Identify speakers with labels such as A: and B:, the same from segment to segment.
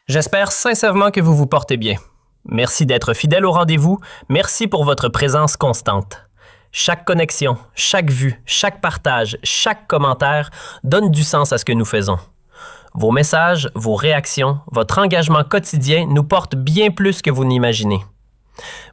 A: J'espère sincèrement que vous vous portez bien. Merci d'être fidèle au rendez-vous. Merci pour votre présence constante. Chaque connexion, chaque vue, chaque partage, chaque commentaire donne du sens à ce que nous faisons. Vos messages, vos réactions, votre engagement quotidien nous portent bien plus que vous n'imaginez.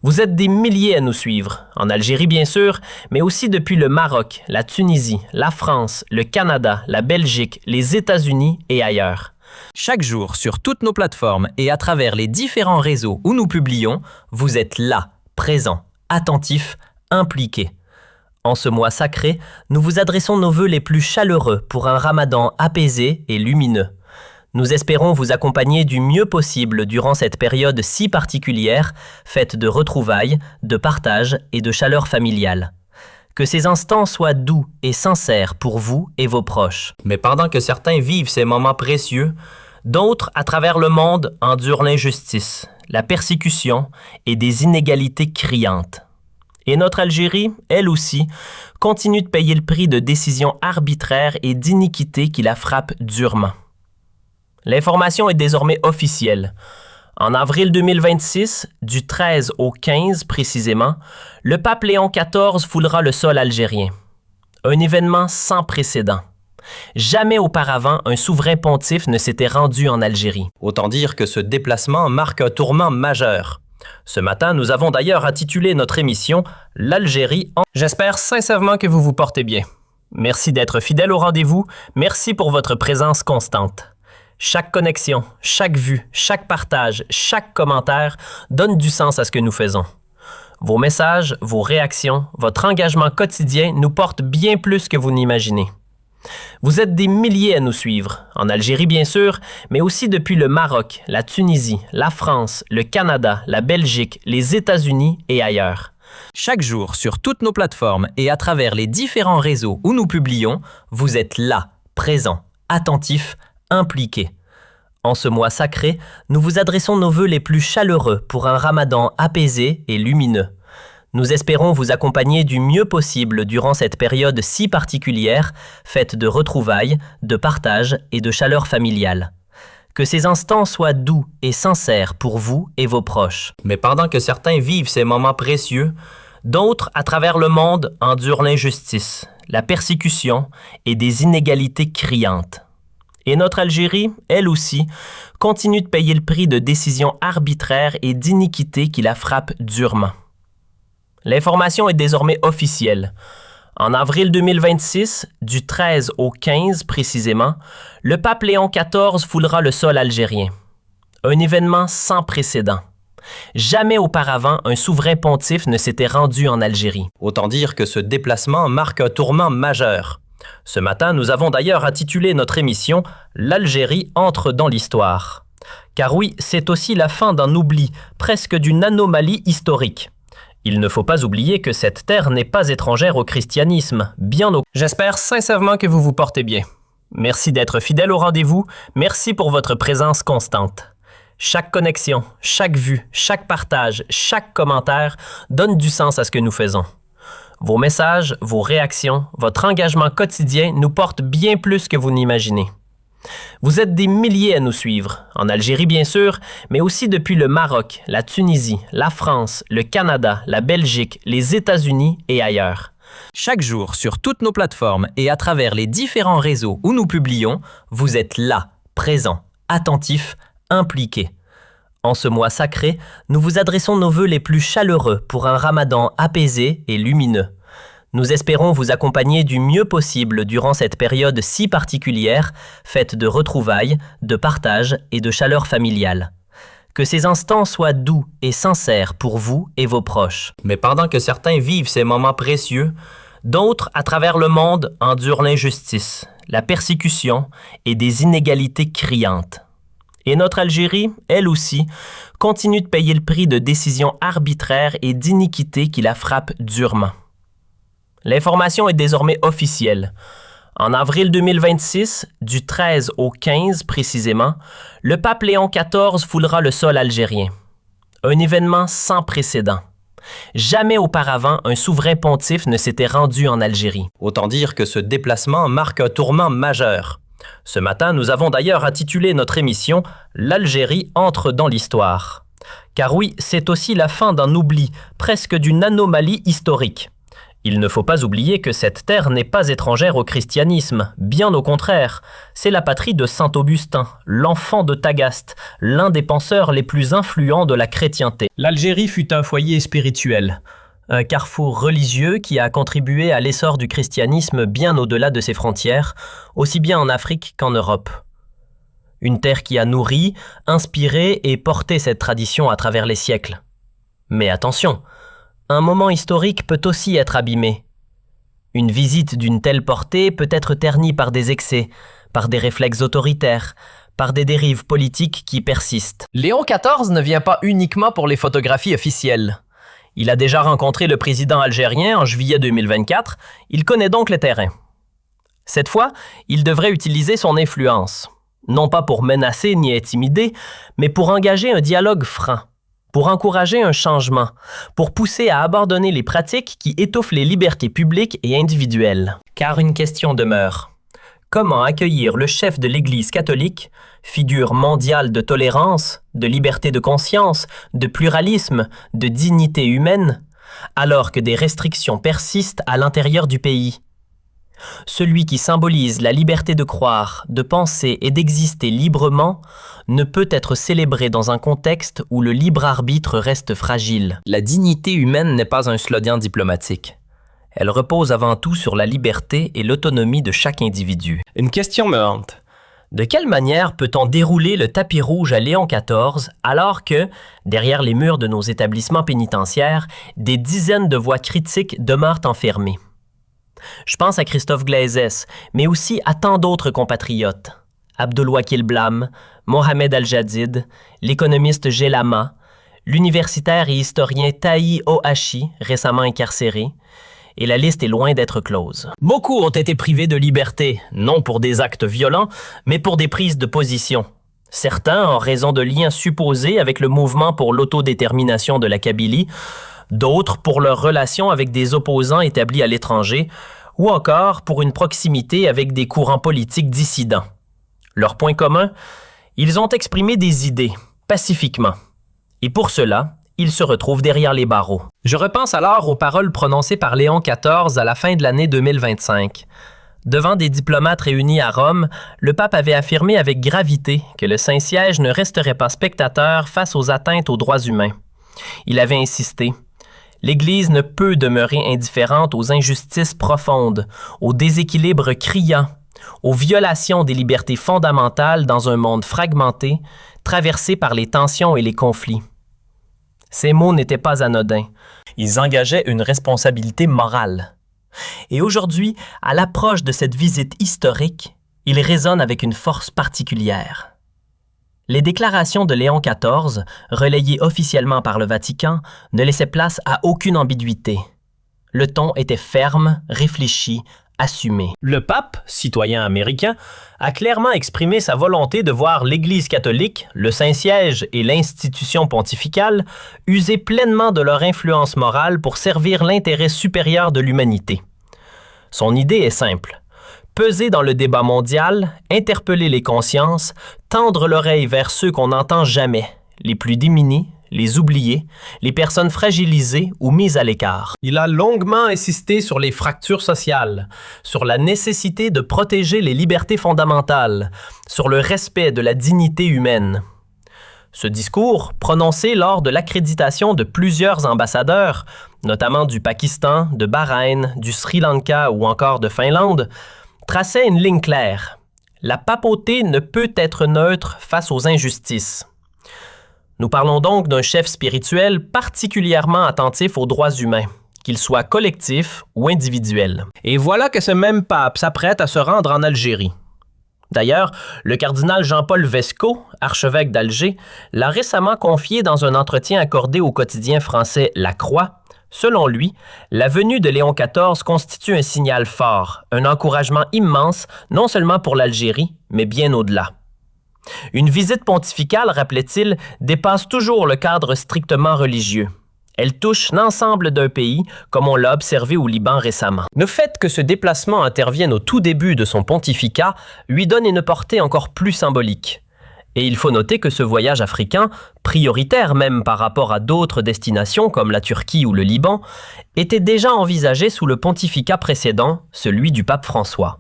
A: Vous êtes des milliers à nous suivre, en Algérie bien sûr, mais aussi depuis le Maroc, la Tunisie, la France, le Canada, la Belgique, les États-Unis et ailleurs. Chaque jour, sur toutes nos plateformes et à travers les différents réseaux où nous publions, vous êtes là, présents, attentifs, impliqués. En ce mois sacré, nous vous adressons nos vœux les plus chaleureux pour un ramadan apaisé et lumineux. Nous espérons vous accompagner du mieux possible durant cette période si particulière, faite de retrouvailles, de partage et de chaleur familiale. Que ces instants soient doux et sincères pour vous et vos proches. Mais pendant que certains vivent ces moments précieux, d'autres, à travers le monde, endurent l'injustice, la persécution et des inégalités criantes. Et notre Algérie, elle aussi, continue de payer le prix de décisions arbitraires et d'iniquités qui la frappent durement. L'information est désormais officielle. En avril 2026, du 13 au 15 précisément, le pape Léon XIV foulera le sol algérien. Un événement sans précédent. Jamais auparavant, un souverain pontife ne s'était rendu en Algérie. Autant dire que ce déplacement marque un tournant majeur. Ce matin, nous avons d'ailleurs intitulé notre émission « L'Algérie en...» J'espère sincèrement que vous vous portez bien. Merci d'être fidèle au rendez-vous. Merci pour votre présence constante. Chaque connexion, chaque vue, chaque partage, chaque commentaire donne du sens à ce que nous faisons. Vos messages, vos réactions, votre engagement quotidien nous portent bien plus que vous n'imaginez. Vous êtes des milliers à nous suivre, en Algérie bien sûr, mais aussi depuis le Maroc, la Tunisie, la France, le Canada, la Belgique, les États-Unis et ailleurs. Chaque jour, sur toutes nos plateformes et à travers les différents réseaux où nous publions, vous êtes là, présents, attentifs, impliqués. En ce mois sacré, nous vous adressons nos vœux les plus chaleureux pour un ramadan apaisé et lumineux. Nous espérons vous accompagner du mieux possible durant cette période si particulière, faite de retrouvailles, de partage et de chaleur familiale. Que ces instants soient doux et sincères pour vous et vos proches. Mais pendant que certains vivent ces moments précieux, d'autres, à travers le monde, endurent l'injustice, la persécution et des inégalités criantes. Et notre Algérie, elle aussi, continue de payer le prix de décisions arbitraires et d'iniquités qui la frappent durement. L'information est désormais officielle. En avril 2026, du 13 au 15 précisément, le pape Léon XIV foulera le sol algérien. Un événement sans précédent. Jamais auparavant, un souverain pontife ne s'était rendu en Algérie. Autant dire que ce déplacement marque un tournant majeur. Ce matin, nous avons d'ailleurs intitulé notre émission « L'Algérie entre dans l'histoire ». Car oui, c'est aussi la fin d'un oubli, presque d'une anomalie historique. Il ne faut pas oublier que cette terre n'est pas étrangère au christianisme, bien au... J'espère sincèrement que vous vous portez bien. Merci d'être fidèle au rendez-vous. Merci pour votre présence constante. Chaque connexion, chaque vue, chaque partage, chaque commentaire donne du sens à ce que nous faisons. Vos messages, vos réactions, votre engagement quotidien nous portent bien plus que vous n'imaginez. Vous êtes des milliers à nous suivre, en Algérie bien sûr, mais aussi depuis le Maroc, la Tunisie, la France, le Canada, la Belgique, les États-Unis et ailleurs. Chaque jour, sur toutes nos plateformes et à travers les différents réseaux où nous publions, vous êtes là, présents, attentifs, impliqués. En ce mois sacré, nous vous adressons nos vœux les plus chaleureux pour un ramadan apaisé et lumineux. Nous espérons vous accompagner du mieux possible durant cette période si particulière, faite de retrouvailles, de partage et de chaleur familiale. Que ces instants soient doux et sincères pour vous et vos proches. Mais pendant que certains vivent ces moments précieux, d'autres, à travers le monde, endurent l'injustice, la persécution et des inégalités criantes. Et notre Algérie, elle aussi, continue de payer le prix de décisions arbitraires et d'iniquités qui la frappent durement. L'information est désormais officielle. En avril 2026, du 13 au 15 précisément, le pape Léon XIV foulera le sol algérien. Un événement sans précédent. Jamais auparavant, un souverain pontife ne s'était rendu en Algérie. Autant dire que ce déplacement marque un tournant majeur. Ce matin, nous avons d'ailleurs intitulé notre émission « L'Algérie entre dans l'histoire ». Car oui, c'est aussi la fin d'un oubli, presque d'une anomalie historique. Il ne faut pas oublier que cette terre n'est pas étrangère au christianisme, bien au contraire. C'est la patrie de saint Augustin, l'enfant de Tagaste, l'un des penseurs les plus influents de la chrétienté. L'Algérie fut un foyer spirituel, un carrefour religieux qui a contribué à l'essor du christianisme bien au-delà de ses frontières, aussi bien en Afrique qu'en Europe. Une terre qui a nourri, inspiré et porté cette tradition à travers les siècles. Mais attention, un moment historique peut aussi être abîmé. Une visite d'une telle portée peut être ternie par des excès, par des réflexes autoritaires, par des dérives politiques qui persistent. Léon XIV ne vient pas uniquement pour les photographies officielles. Il a déjà rencontré le président algérien en juillet 2024, il connaît donc le terrain. Cette fois, il devrait utiliser son influence, non pas pour menacer ni intimider, mais pour engager un dialogue franc, pour encourager un changement, pour pousser à abandonner les pratiques qui étouffent les libertés publiques et individuelles. Car une question demeure. Comment accueillir le chef de l'Église catholique, figure mondiale de tolérance, de liberté de conscience, de pluralisme, de dignité humaine, alors que des restrictions persistent à l'intérieur du pays? Celui qui symbolise la liberté de croire, de penser et d'exister librement ne peut être célébré dans un contexte où le libre arbitre reste fragile. La dignité humaine n'est pas un slogan diplomatique. Elle repose avant tout sur la liberté et l'autonomie de chaque individu. Une question me hante. De quelle manière peut-on dérouler le tapis rouge à Léon XIV alors que, derrière les murs de nos établissements pénitentiaires, des dizaines de voix critiques demeurent enfermées? Je pense à Christophe Glaizès, mais aussi à tant d'autres compatriotes. Abdelwakil Blam, Mohamed Al-Jadid, l'économiste Gélama, l'universitaire et historien Tahi Ohashi, récemment incarcéré, et la liste est loin d'être close. Beaucoup ont été privés de liberté, non pour des actes violents, mais pour des prises de position. Certains en raison de liens supposés avec le mouvement pour l'autodétermination de la Kabylie, d'autres pour leur relation avec des opposants établis à l'étranger, ou encore pour une proximité avec des courants politiques dissidents. Leur point commun, ils ont exprimé des idées, pacifiquement. Et pour cela, ils se retrouvent derrière les barreaux. Je repense alors aux paroles prononcées par Léon XIV à la fin de l'année 2025. Devant des diplomates réunis à Rome, le pape avait affirmé avec gravité que le Saint-Siège ne resterait pas spectateur face aux atteintes aux droits humains. Il avait insisté. L'Église ne peut demeurer indifférente aux injustices profondes, aux déséquilibres criants, aux violations des libertés fondamentales dans un monde fragmenté, traversé par les tensions et les conflits. Ces mots n'étaient pas anodins. Ils engageaient une responsabilité morale. Et aujourd'hui, à l'approche de cette visite historique, ils résonnent avec une force particulière. Les déclarations de Léon XIV, relayées officiellement par le Vatican, ne laissaient place à aucune ambiguïté. Le ton était ferme, réfléchi, assumé. Le pape, citoyen américain, a clairement exprimé sa volonté de voir l'Église catholique, le Saint-Siège et l'institution pontificale user pleinement de leur influence morale pour servir l'intérêt supérieur de l'humanité. Son idée est simple. Peser dans le débat mondial, interpeller les consciences, tendre l'oreille vers ceux qu'on n'entend jamais, les plus démunis, les oubliés, les personnes fragilisées ou mises à l'écart. Il a longuement insisté sur les fractures sociales, sur la nécessité de protéger les libertés fondamentales, sur le respect de la dignité humaine. Ce discours, prononcé lors de l'accréditation de plusieurs ambassadeurs, notamment du Pakistan, de Bahreïn, du Sri Lanka ou encore de Finlande, traçait une ligne claire. La papauté ne peut être neutre face aux injustices. Nous parlons donc d'un chef spirituel particulièrement attentif aux droits humains, qu'ils soient collectifs ou individuels. Et voilà que ce même pape s'apprête à se rendre en Algérie. D'ailleurs, le cardinal Jean-Paul Vesco, archevêque d'Alger, l'a récemment confié dans un entretien accordé au quotidien français La Croix. Selon lui, la venue de Léon XIV constitue un signal fort, un encouragement immense, non seulement pour l'Algérie, mais bien au-delà. Une visite pontificale, rappelait-il, dépasse toujours le cadre strictement religieux. Elle touche l'ensemble d'un pays, comme on l'a observé au Liban récemment. Le fait que ce déplacement intervienne au tout début de son pontificat lui donne une portée encore plus symbolique. Et il faut noter que ce voyage africain, prioritaire même par rapport à d'autres destinations comme la Turquie ou le Liban, était déjà envisagé sous le pontificat précédent, celui du pape François.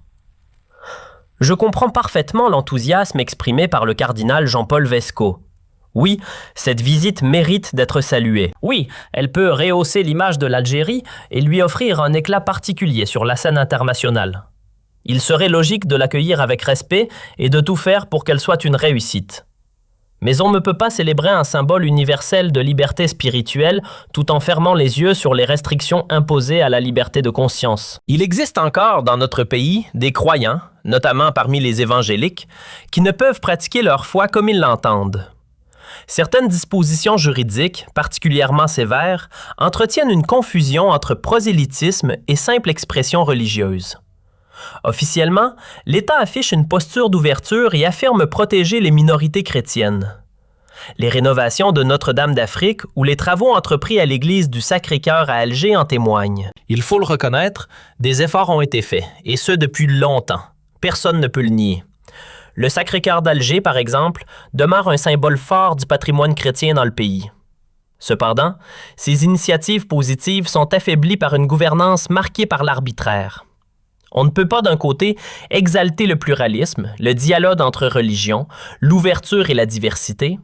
A: Je comprends parfaitement l'enthousiasme exprimé par le cardinal Jean-Paul Vesco. Oui, cette visite mérite d'être saluée. Oui, elle peut rehausser l'image de l'Algérie et lui offrir un éclat particulier sur la scène internationale. Il serait logique de l'accueillir avec respect et de tout faire pour qu'elle soit une réussite. Mais on ne peut pas célébrer un symbole universel de liberté spirituelle tout en fermant les yeux sur les restrictions imposées à la liberté de conscience. Il existe encore dans notre pays des croyants, notamment parmi les évangéliques, qui ne peuvent pratiquer leur foi comme ils l'entendent. Certaines dispositions juridiques, particulièrement sévères, entretiennent une confusion entre prosélytisme et simple expression religieuse. Officiellement, l'État affiche une posture d'ouverture et affirme protéger les minorités chrétiennes. Les rénovations de Notre-Dame d'Afrique ou les travaux entrepris à l'église du Sacré-Cœur à Alger en témoignent. Il faut le reconnaître, des efforts ont été faits, et ce depuis longtemps. Personne ne peut le nier. Le Sacré-Cœur d'Alger, par exemple, demeure un symbole fort du patrimoine chrétien dans le pays. Cependant, ces initiatives positives sont affaiblies par une gouvernance marquée par l'arbitraire. On ne peut pas d'un côté exalter le pluralisme, le dialogue entre religions, l'ouverture et la diversité,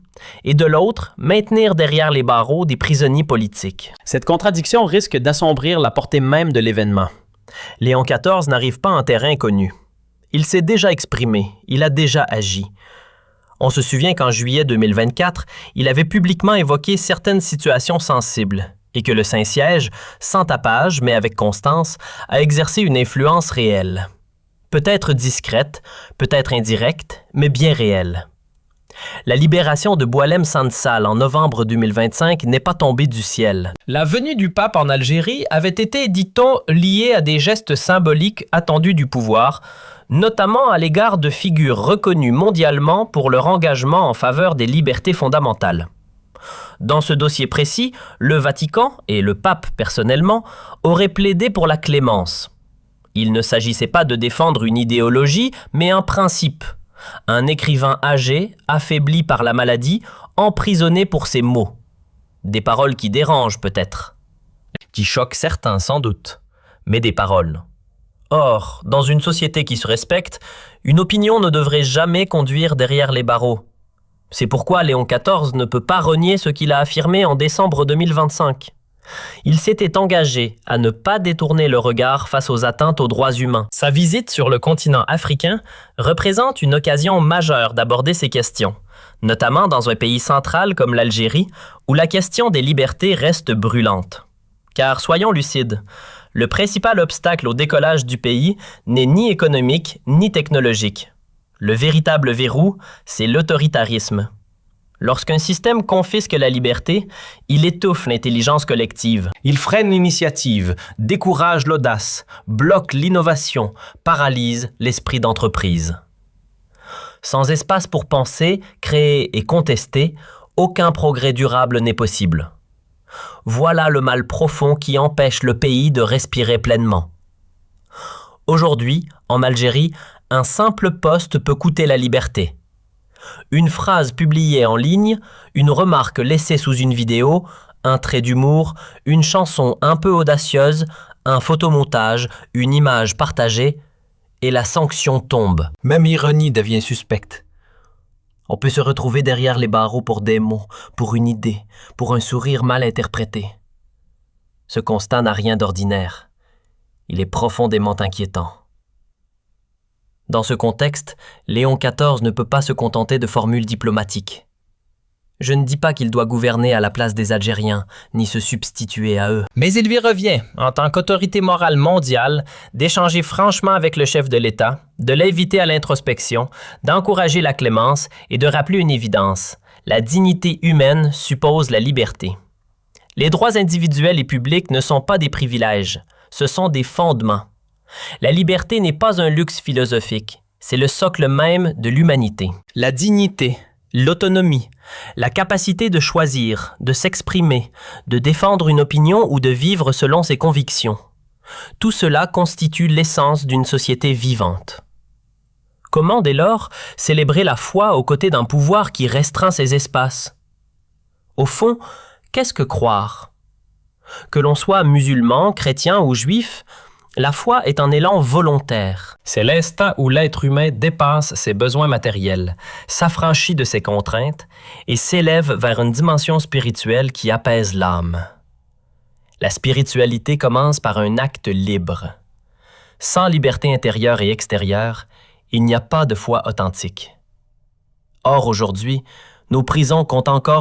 A: et de l'autre, maintenir derrière les barreaux des prisonniers politiques. Cette contradiction risque d'assombrir la portée même de l'événement. Léon XIV n'arrive pas en terrain inconnu. Il s'est déjà exprimé, il a déjà agi. On se souvient qu'en juillet 2024, il avait publiquement évoqué certaines situations sensibles et que le Saint-Siège, sans tapage mais avec constance, a exercé une influence réelle. Peut-être discrète, peut-être indirecte, mais bien réelle. La libération de Boualem Sansal en novembre 2025 n'est pas tombée du ciel. La venue du pape en Algérie avait été, dit-on, liée à des gestes symboliques attendus du pouvoir, notamment à l'égard de figures reconnues mondialement pour leur engagement en faveur des libertés fondamentales. Dans ce dossier précis, le Vatican, et le pape personnellement, auraient plaidé pour la clémence. Il ne s'agissait pas de défendre une idéologie, mais un principe. Un écrivain âgé, affaibli par la maladie, emprisonné pour ses mots. Des paroles qui dérangent peut-être. Qui choquent certains sans doute, mais des paroles. Or, dans une société qui se respecte, une opinion ne devrait jamais conduire derrière les barreaux. C'est pourquoi Léon XIV ne peut pas renier ce qu'il a affirmé en décembre 2025. Il s'était engagé à ne pas détourner le regard face aux atteintes aux droits humains. Sa visite sur le continent africain représente une occasion majeure d'aborder ces questions, notamment dans un pays central comme l'Algérie, où la question des libertés reste brûlante. Car soyons lucides, le principal obstacle au décollage du pays n'est ni économique ni technologique. Le véritable verrou, c'est l'autoritarisme. Lorsqu'un système confisque la liberté, il étouffe l'intelligence collective. Il freine l'initiative, décourage l'audace, bloque l'innovation, paralyse l'esprit d'entreprise. Sans espace pour penser, créer et contester, aucun progrès durable n'est possible. Voilà le mal profond qui empêche le pays de respirer pleinement. Aujourd'hui, en Algérie, un simple poste peut coûter la liberté. Une phrase publiée en ligne, une remarque laissée sous une vidéo, un trait d'humour, une chanson un peu audacieuse, un photomontage, une image partagée, et la sanction tombe. Même ironie devient suspecte. On peut se retrouver derrière les barreaux pour des mots, pour une idée, pour un sourire mal interprété. Ce constat n'a rien d'ordinaire. Il est profondément inquiétant. Dans ce contexte, Léon XIV ne peut pas se contenter de formules diplomatiques. Je ne dis pas qu'il doit gouverner à la place des Algériens, ni se substituer à eux. Mais il lui revient, en tant qu'autorité morale mondiale, d'échanger franchement avec le chef de l'État, de l'inviter à l'introspection, d'encourager la clémence et de rappeler une évidence. La dignité humaine suppose la liberté. Les droits individuels et publics ne sont pas des privilèges, ce sont des fondements. La liberté n'est pas un luxe philosophique, c'est le socle même de l'humanité. La dignité, l'autonomie, La capacité de choisir, de s'exprimer, de défendre une opinion ou de vivre selon ses convictions. Tout cela constitue l'essence d'une société vivante. Comment, dès lors, célébrer la foi aux côtés d'un pouvoir qui restreint ces espaces? Au fond, qu'est-ce que croire? Que l'on soit musulman, chrétien ou juif, la foi est un élan volontaire. C'est l'instant où l'être humain dépasse ses besoins matériels, s'affranchit de ses contraintes et s'élève vers une dimension spirituelle qui apaise l'âme. La spiritualité commence par un acte libre. Sans liberté intérieure et extérieure, il n'y a pas de foi authentique. Or, aujourd'hui, nos prisons comptent encore